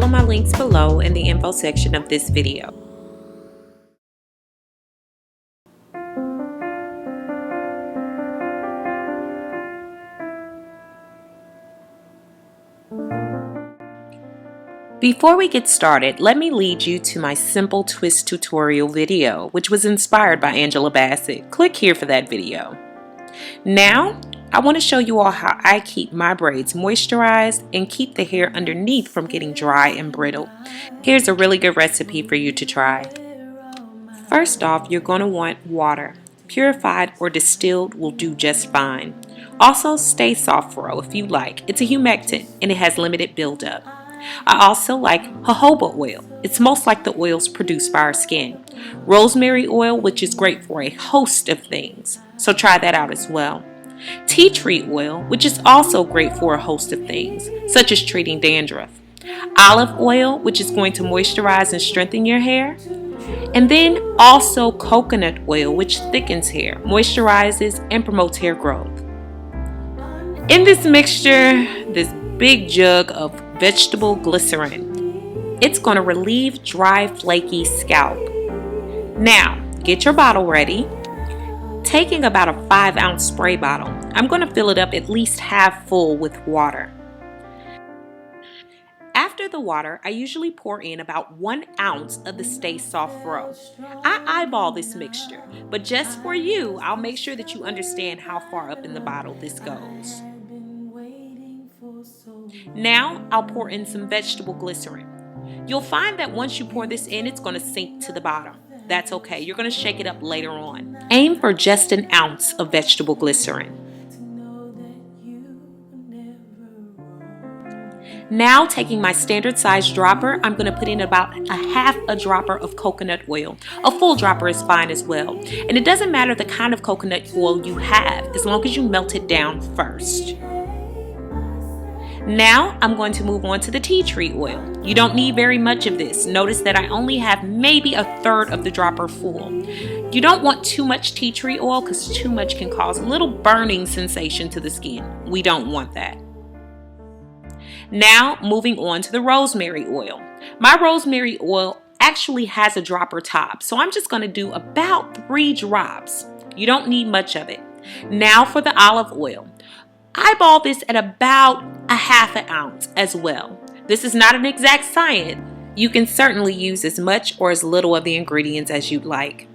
follow my links below in the info section of this video. Before we get started, let me lead you to my simple twist tutorial video, which was inspired by Angela Bassett. Click here for that video. Now, I want to show you all how I keep my braids moisturized and keep the hair underneath from getting dry and brittle. Here's a really good recipe for you to try. First off, you're going to want water. Purified or distilled will do just fine. Also, Stay Soft Roll if you like. It's a humectant and it has limited buildup. I also like jojoba oil. It's most like the oils produced by our skin. Rosemary oil, which is great for a host of things, so try that out as well. Tea tree oil, which is also great for a host of things, such as treating dandruff. Olive oil, which is going to moisturize and strengthen your hair. And then also coconut oil, which thickens hair, moisturizes, and promotes hair growth. In this mixture, this big jug of vegetable glycerin. It's going to relieve dry, flaky scalp. Now, get your bottle ready. Taking about a 5-ounce spray bottle, I'm going to fill it up at least half full with water. After the water, I usually pour in about 1 ounce of the Stay Soft Roll. I eyeball this mixture, but just for you, I'll make sure that you understand how far up in the bottle this goes. Now I'll pour in some vegetable glycerin. You'll find that once you pour this in, it's going to sink to the bottom. That's okay. You're going to shake it up later on. Aim for just 1 ounce of vegetable glycerin. Now, taking my standard size dropper, I'm going to put in about half a dropper of coconut oil. A full dropper is fine as well. And it doesn't matter the kind of coconut oil you have, as long as you melt it down first. Now I'm going to move on to the tea tree oil. You don't need very much of this. Notice that I only have maybe 1/3 of the dropper full. You don't want too much tea tree oil because too much can cause a little burning sensation to the skin. We don't want that. Now moving on to the rosemary oil. My rosemary oil actually has a dropper top, so I'm just going to do about 3 drops. You don't need much of it. Now for the olive oil. Eyeball this at about a 1/2 ounce as well. This is not an exact science. You can certainly use as much or as little of the ingredients as you'd like.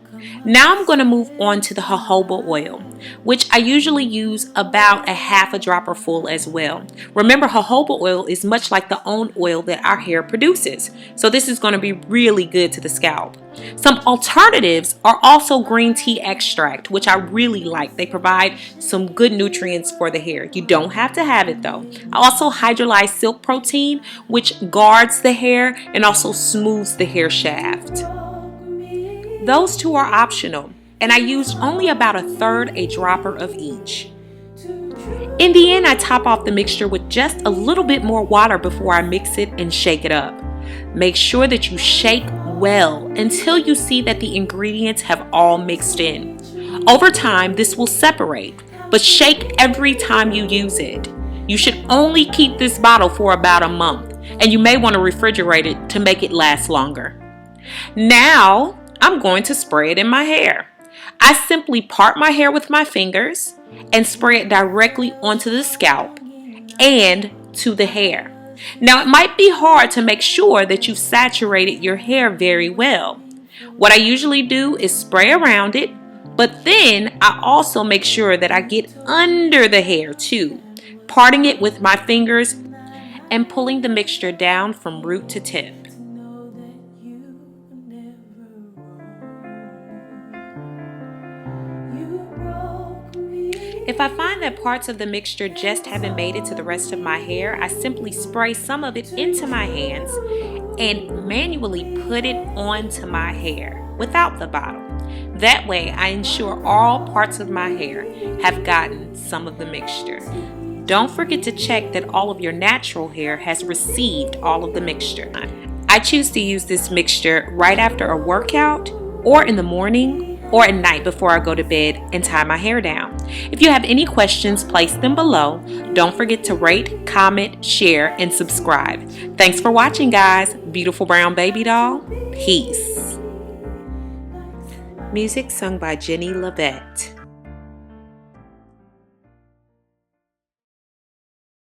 Now I'm going to move on to the jojoba oil, which I usually use about a 1/2 dropper full as well. Remember, jojoba oil is much like the own oil that our hair produces, so this is going to be really good to the scalp. Some alternatives are also green tea extract, which I really like. They provide some good nutrients for the hair. You don't have to have it though. I also hydrolyze silk protein, which guards the hair and also smooths the hair shaft. Those two are optional, and I used only about 1/3 a dropper of each. In the end, I top off the mixture with just a little bit more water before I mix it and shake it up. Make sure that you shake well until you see that the ingredients have all mixed in. Over time, this will separate, but shake every time you use it. You should only keep this bottle for about a month, and you may want to refrigerate it to make it last longer. Now, I'm going to spray it in my hair. I simply part my hair with my fingers and spray it directly onto the scalp and to the hair. Now, it might be hard to make sure that you've saturated your hair very well. What I usually do is spray around it, but then I also make sure that I get under the hair too, parting it with my fingers and pulling the mixture down from root to tip. If I find that parts of the mixture just haven't made it to the rest of my hair, I simply spray some of it into my hands and manually put it onto my hair without the bottle. That way I ensure all parts of my hair have gotten some of the mixture. Don't forget to check that all of your natural hair has received all of the mixture. I choose to use this mixture right after a workout or in the morning or at night before I go to bed and tie my hair down. If you have any questions, place them below. Don't forget to rate, comment, share, and subscribe. Thanks for watching, guys. Beautiful Brown Baby Doll. Peace. Music sung by Jenny Lavette.